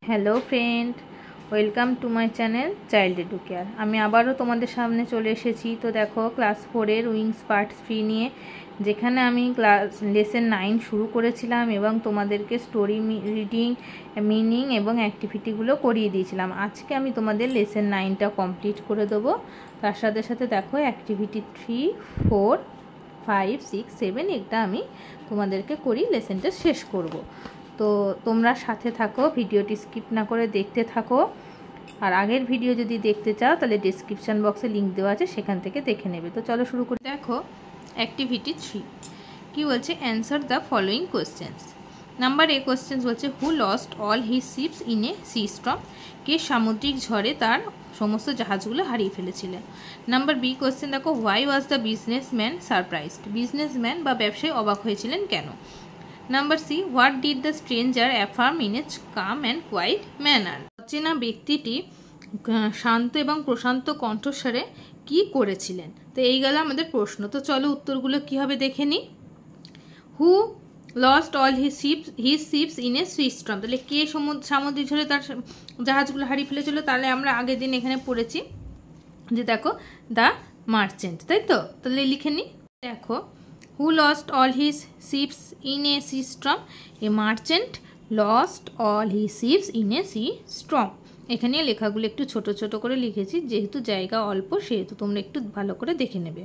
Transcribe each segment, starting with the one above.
Hello friend, welcome to my channel child edu care. আমি আবারও তোমাদের সামনে চলে এসেছি। তো দেখো, ক্লাস 4-এর উইংস পার্ট 3 নিয়ে, যেখানে আমি লেসন 9 শুরু করেছিলাম এবং তোমাদেরকে স্টোরি রিডিং, মিনিং এবং অ্যাক্টিভিটিগুলো করিয়ে দিয়েছিলাম। আজকে আমি তোমাদের লেসন 9টা কমপ্লিট করে দেবো। তার সাথে সাথে দেখো, অ্যাক্টিভিটি 3, 4, 5, 6, 7 এটা আমি তোমাদেরকে করি লেসনটা শেষ করব। তো তোমরা সাথে থাকো, ভিডিওটি স্কিপ না করে দেখতে থাকো। আর আগের ভিডিও যদি দেখতে চাও তাহলে ডেসক্রিপশান বক্সে লিঙ্ক দেওয়া আছে, সেখান থেকে দেখে নেবে। তো চলো শুরু করি। দেখো, অ্যাক্টিভিটি 3 কি বলছে, answer the following questions. Number A questions বলছে, who lost all his ships in a sea storm. কে সামুদ্রিক ঝড়ে তার সমস্ত জাহাজগুলো হারিয়ে ফেলেছিলেন। নাম্বার বি কোয়েশ্চেন দেখো, why was the businessman surprised. Businessman বা ব্যবসায়ী অবাক হয়েছিলেন কেন। Number C, what did the stranger affirm in a calm and quiet manner. অচেনা ব্যক্তিটি শান্ত এবং প্রশান্ত কণ্ঠস্বরে কি করেছিলেন। তো এই গেল আমাদের প্রশ্ন। তো চলো উত্তরগুলো কি হবে দেখে নিই। Who lost all his ships in a sea storm, তাহলে কে সামুদ্রিক ঝড়ে তার জাহাজগুলো হারিয়ে ফেলেছিল। তাহলে আমরা আগের দিন এখানে পড়েছি যে দেখো, দ্য মার্চেন্ট, তাই তো। তাহলে লিখে নিই। দেখো, who lost all his ships in a sea storm? A merchant lost all his ships in a sea storm. এখানে লেখাগুলো একটু ছোট ছোট করে লিখেছি, যেহেতু জায়গা অল্প সেহেতু তোমরা একটু ভালো করে দেখে নেবে।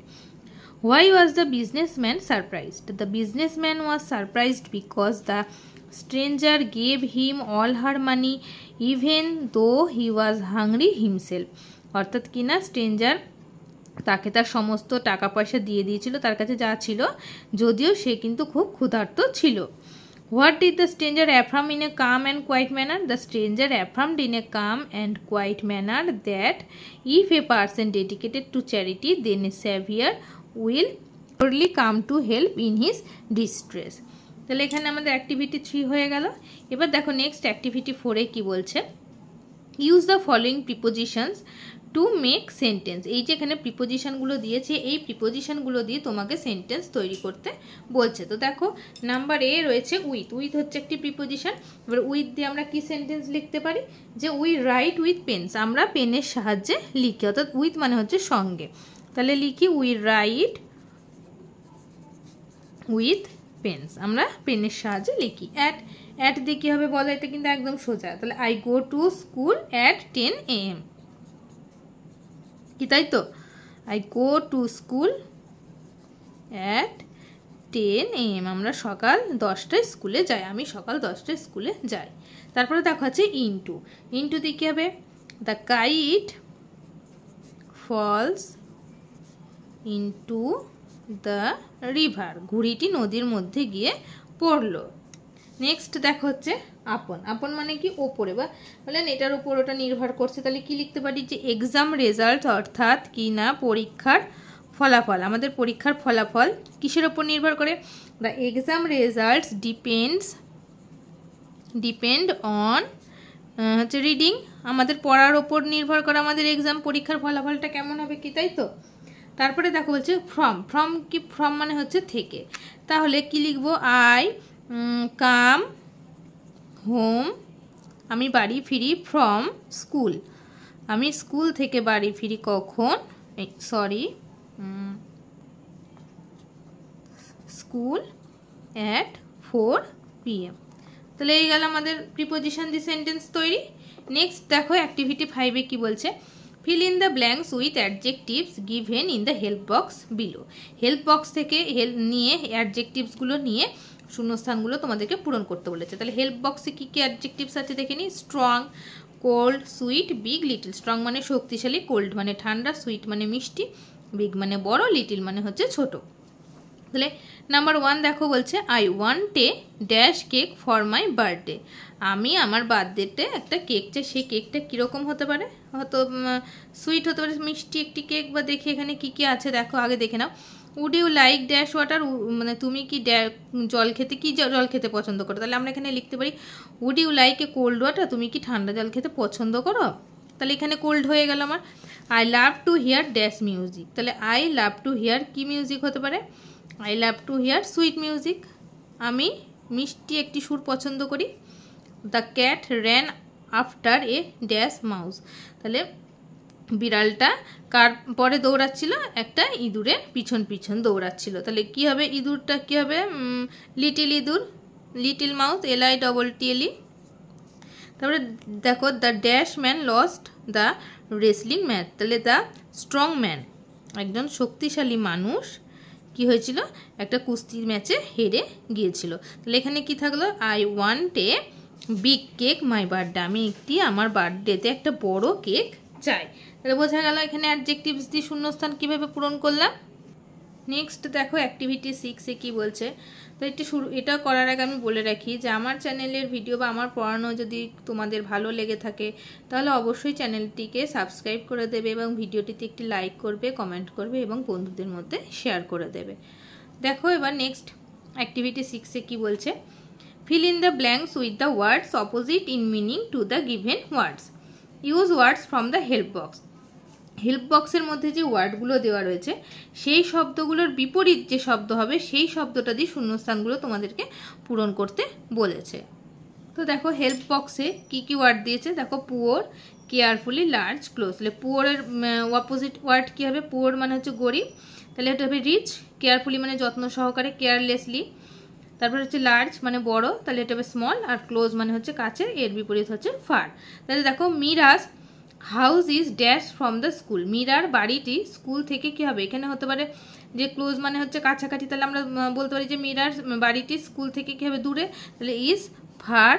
Why was the businessman surprised? The businessman was surprised because the stranger gave him all her money even though he was hungry himself. অর্থাৎ কিনা স্ট্রেঞ্জার তাকে তার সমস্ত টাকা পয়সা দিয়ে দিয়েছিল, তার কাছে যা ছিল, যদিও সে কিন্তু খুব ক্ষুধার্ত ছিল। What did the stranger affirm in a calm and quiet manner. The stranger affirmed in a calm and quiet manner that if a person dedicated to charity then a saviour will surely come to help in his distress. তাহলে এখানে আমাদের activity 3 হয়ে গেল। এবার দেখো next activity 4-এ কি বলছে, use the following prepositions to make sentence. এই যে এখানে প্রিপোজিশনগুলো দিয়েছে, এই প্রিপোজিশনগুলো দিয়ে তোমাকে সেন্টেন্স তৈরি করতে বলছে। তো দেখো, নাম্বার এ রয়েছে উইথ। উইথ হচ্ছে একটি প্রিপোজিশন। এবার উইথ দিয়ে আমরা কি সেন্টেন্স লিখতে পারি, যে উই রাইট উইথ পেন্স, আমরা পেনের সাহায্যে লিখি। অর্থাৎ উইথ মানে হচ্ছে সঙ্গে। তাহলে লিখি উই রাইট উইথ পেন্স, আমরা পেনের সাহায্যে লিখি। অ্যাট দিয়ে কী হবে বলো, এটা কিন্তু একদম সোজা। তাহলে I go to school at 10 AM, কি তাই তো। I go to school at 10 AM, আমরা সকাল 10টায় স্কুলে যাই, আমি সকাল 10টায় স্কুলে যাই। তারপরে দেখো আছে ইনটু। ইনটু দিয়ে কী হবে, the kite falls into the river, ঘুড়িটি নদীর মধ্যে গিয়ে পড়লো। নেক্সট দেখো হচ্ছে আপন। আপন মানে কি ওপরে, বা বলেন এটার উপর ওটা নির্ভর করছে। তাহলে কি লিখতে পারি, যে এক্সাম রেজাল্ট, অর্থাৎ কি না পরীক্ষার ফলাফল। আমাদের পরীক্ষার ফলাফল কিসের ওপর নির্ভর করে, the exam results depend on হচ্ছে রিডিং, আমাদের পড়ার ওপর নির্ভর করে আমাদের এক্সাম পরীক্ষার ফলাফলটা কেমন হবে, কি তাই তো। তারপরে দেখো বলছে ফ্রম কি, ফ্রম মানে হচ্ছে থেকে। তাহলে কি লিখবো, আই কাম হোম, আমি বাড়ি ফিরি ফ্রম স্কুল, আমি স্কুল থেকে বাড়ি ফিরি কখন, স্কুল অ্যাট 4 PM। তাহলে এই গেল আমাদের প্রিপোজিশন দিয়ে সেন্টেন্স তৈরি। নেক্সট দেখো অ্যাক্টিভিটি 5-এ কি বলছে, fill in the blanks with adjectives given in the help box below. Help box থেকে নিয়ে অ্যাডজেক্টিভসগুলো নিয়ে শূন্যস্থানগুলো তোমাদেরকে পূরণ করতে বলেছে। তাহলে হেল্প বক্সে কী কী অ্যাডজেক্টিভস আছে দেখে নিই। Strong, cold, sweet, big, little. Strong মানে শক্তিশালী, কোল্ড মানে ঠান্ডা, সুইট মানে মিষ্টি, বিগ মানে বড়, লিটল মানে হচ্ছে ছোট। তাহলে নাম্বার 1 দেখো বলছে, I want a dash cake for my birthday. আমি আমার বার্থডেতে একটা কেক চাই। সেই কেকটা কীরকম হতে পারে, হয়তো সুইট হতে পারে, মিষ্টি একটি কেক, বা দেখি এখানে কি কি আছে দেখো, আগে দেখে নাও। Would you like dash water, মানে তুমি কি জল খেতে পছন্দ করো। তাহলে আমরা এখানে লিখতে পারি would you like a cold water, তুমি কি ঠান্ডা জল খেতে পছন্দ করো। তাহলে এখানে কোল্ড হয়ে গেল আমার। I love to here dash music, তাহলে আই লাভ টু হিয়ার কি মিউজিক হতে পারে, I love to here sweet music, আমি মিষ্টি একটি সুর পছন্দ করি। The cat ran after a dash mouse. তাহলে বিড়ালটা কার পরে দৌড়াচ্ছিল? একটা ইঁদুরের পিছন পিছন দৌড়াচ্ছিল। তাহলে কি হবে? ইঁদুরটা কি হবে? লিটিল ইঁদুর, লিটিল মাউস, LITTLE। তারপরে দেখো the dash man lost the wrestling match. তাহলে দ্য স্ট্রং ম্যান, একজন শক্তিশালী মানুষ, কি হয়েছিল? একটা কুস্তির ম্যাচে হেরে গিয়েছিল। তাহলে এখানে কি থাকলো? I want a big cake my birthday. আমি আমার বার্থডেতে একটা বড় কেক চাই। তাহলে বোঝা গেল এখানে অ্যাডজেক্টিভস দিয়ে শূন্যস্থান কিভাবে পূরণ করলাম। নেক্সট দেখো অ্যাক্টিভিটি 6-এ কি বলছে। তো এটা করার আগে আমি বলে রাখি যে আমার চ্যানেলের ভিডিও বা আমার পড়ানো যদি তোমাদের ভালো লেগে থাকে তাহলে অবশ্যই চ্যানেলটিকে সাবস্ক্রাইব করে দেবে এবং ভিডিওটিতে একটি লাইক করবে, কমেন্ট করবে এবং বন্ধুদের মধ্যে শেয়ার করে দেবে। দেখো এবার নেক্সট অ্যাক্টিভিটি 6-এ কি বলছে। Fill in the blanks with the words opposite in meaning to the given words. Use words from the help box. Help বক্সের মধ্যে যে ওয়ার্ডগুলো দেওয়া রয়েছে সেই শব্দগুলোর বিপরীত যে শব্দ হবে সেই শব্দটা দিয়ে শূন্যস্থানগুলো তোমাদেরকে পূরণ করতে বলেছে। তো দেখো হেল্প বক্সে কি কি ওয়ার্ড দিয়েছে দেখো। Poor, carefully, large, close. তাহলে পুওরের অপোজিট ওয়ার্ড কি হবে? পুওর মানে হচ্ছে গরিব, তাহলে এটা হবে রিচ। কেয়ারফুলি মানে যত্ন সহকারে, কেয়ারলেসলি। তারপর হচ্ছে লার্জ মানে বড়, তাহলে এটা হবে স্মল। আর ক্লোজ মানে হচ্ছে কাছে, এর বিপরীত হচ্ছে ফার। তাহলে দেখো Mira's house is dash from the school. মীরার বাড়িটি স্কুল থেকে কি হবে? এখানে হতে পারে যে ক্লোজ মানে হচ্ছে কাছাকাছি, তাহলে আমরা বলতে পারি যে মীরার বাড়িটি স্কুল থেকে কি হবে? দূরে, তাহলে is far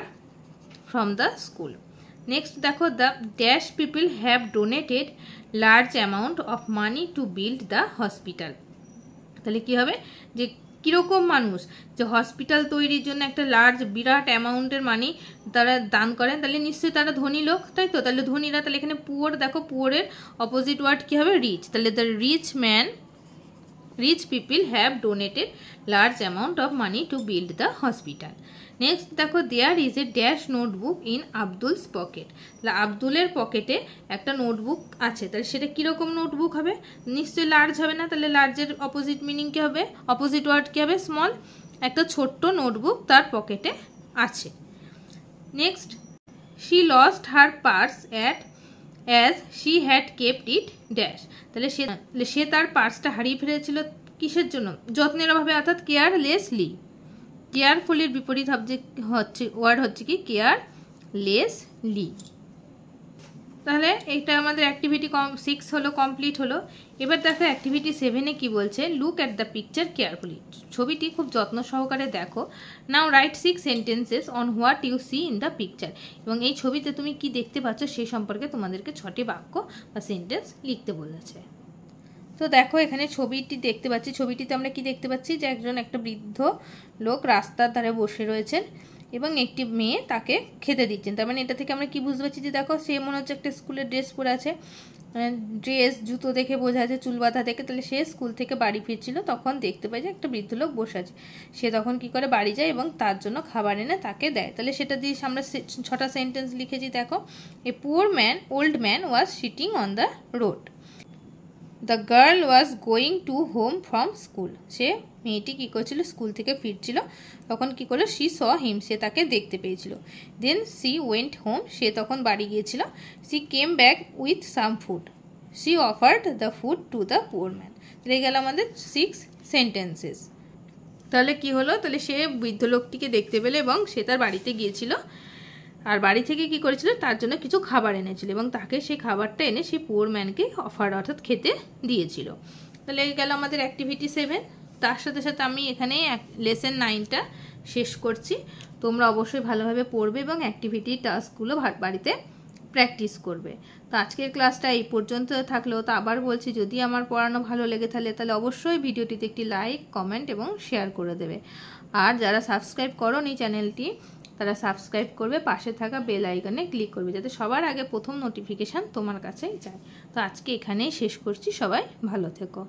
from the school. Next দেখো the dash people have donated large amount of money to build the hospital. তাহলে কি হবে? যে কীরকম মানুষ যে হসপিটাল তৈরির জন্য একটা লার্জ বিরাট অ্যামাউন্টের মানি তারা দান করেন, তাহলে নিশ্চয়ই তারা ধনী লোক, তাই তো? তাহলে ধনীরা, তাহলে এখানে পুয়ার, দেখো পুয়ারের অপোজিট ওয়ার্ড কী হবে? রিচ। তাহলে the rich people have donated large amount of money to build the hospital. Next দেখো there is a dash notebook in Abdul's pocket. তাহলে আব্দুলের পকেটে একটা নোটবুক আছে, তাহলে সেটা কীরকম নোটবুক হবে? নিশ্চয়ই লার্জ হবে না, তাহলে লার্জের অপোজিট মিনিং কী হবে? অপোজিট ওয়ার্ড কী হবে? স্মল। একটা ছোট্ট নোটবুক তার পকেটে আছে। Next she lost her purse as she had kept it dash. তাহলে সে তার পার্সটা হারিয়ে ফেলেছিল কিসের জন্য? যত্নের অভাবে, অর্থাৎ কেয়ারলেসলি। কেয়ারফুলির বিপরীত ওয়ার্ড হচ্ছে কি? কেয়ারলেসলি। তাহলে এটা আমাদের অ্যাক্টিভিটি 6 হলো, কমপ্লিট হলো। এবার দেখো অ্যাক্টিভিটি 7-এ কি বলছে। Look at the picture carefully. ছবিটি খুব যত্ন সহকারে দেখো। Now write 6 sentences on what you see in the picture. এবং এই ছবিতে তুমি কি দেখতে পাচ্ছ সেই সম্পর্কে তোমাদেরকে 6টি বাক্য বা সেন্টেন্স লিখতে বলেছে। তো দেখো এখানে ছবিটি দেখতে পাচ্ছি। ছবিটিতে আমরা কি দেখতে পাচ্ছি? যে একটা বৃদ্ধ লোক রাস্তার ধারে বসে রয়েছেন এবং একটি মেয়ে তাকে খেতে দিচ্ছেন। তার মানে এটা থেকে আমরা কি বুঝতে পারছি? যে দেখো সে মনে হচ্ছে একটা স্কুলের ড্রেস পরে আছে, ড্রেস জুতো দেখে বোঝা যাচ্ছে, চুল বাঁধা দেখে। তাহলে সে স্কুল থেকে বাড়ি ফিরছিল, তখন দেখতে পাই যে একটা বৃদ্ধ লোক বসে আছে। সে তখন কি করে? বাড়ি যায় এবং তার জন্য খাবার এনে তাকে দেয়। তাহলে সেটা দিয়ে আমরা 6টা সেন্টেন্স লিখেছি। দেখো a poor old man was sitting on the road. The girl was going to home from school. মেয়েটি কী করছিল? স্কুল থেকে ফিরছিল, তখন কি করলো? শি স হিম, সে তাকে দেখতে পেয়েছিল। দেন শি ওয়েন্ট হোম, সে তখন বাড়ি গিয়েছিল। She came back with some food, she offered the food to the poor man. তাহলে গেল আমাদের 6 সেন্টেন্সেস। তাহলে কি হলো? তাহলে সে বৃদ্ধ লোকটিকে দেখতে পেলে এবং সে তার বাড়িতে গিয়েছিল, আর বাড়ি থেকে কি করেছিল? তার জন্য কিছু খাবার এনেছিল এবং তাকে সেই খাবারটা এনে সেই পুয়ার ম্যানকে অফার, অর্থাৎ খেতে দিয়েছিল। তাহলে গেল আমাদের অ্যাক্টিভিটি 7। তার সাথে সাথে আমি এখানে লেসন 9টা শেষ করছি। তোমরা অবশ্যই ভালোভাবে পড়বে এবং অ্যাক্টিভিটি টাস্কগুলো বাড়িতে প্র্যাকটিস করবে। তো আজকের ক্লাসটা এই পর্যন্ত থাকলেও, তো আবার বলছি, যদি আমার পড়ানো ভালো লেগে তাহলে অবশ্যই ভিডিওটিতে একটি লাইক, কমেন্ট এবং শেয়ার করে দেবে। আর যারা সাবস্ক্রাইব করোনি চ্যানেলটি, তারা সাবস্ক্রাইব করবে, পাশে থাকা বেল আইকনে ক্লিক করবে, যাতে সবার আগে প্রথম নোটিফিকেশান তোমার কাছেই যায়। তো আজকে এখানেই শেষ করছি। সবাই ভালো থেকো।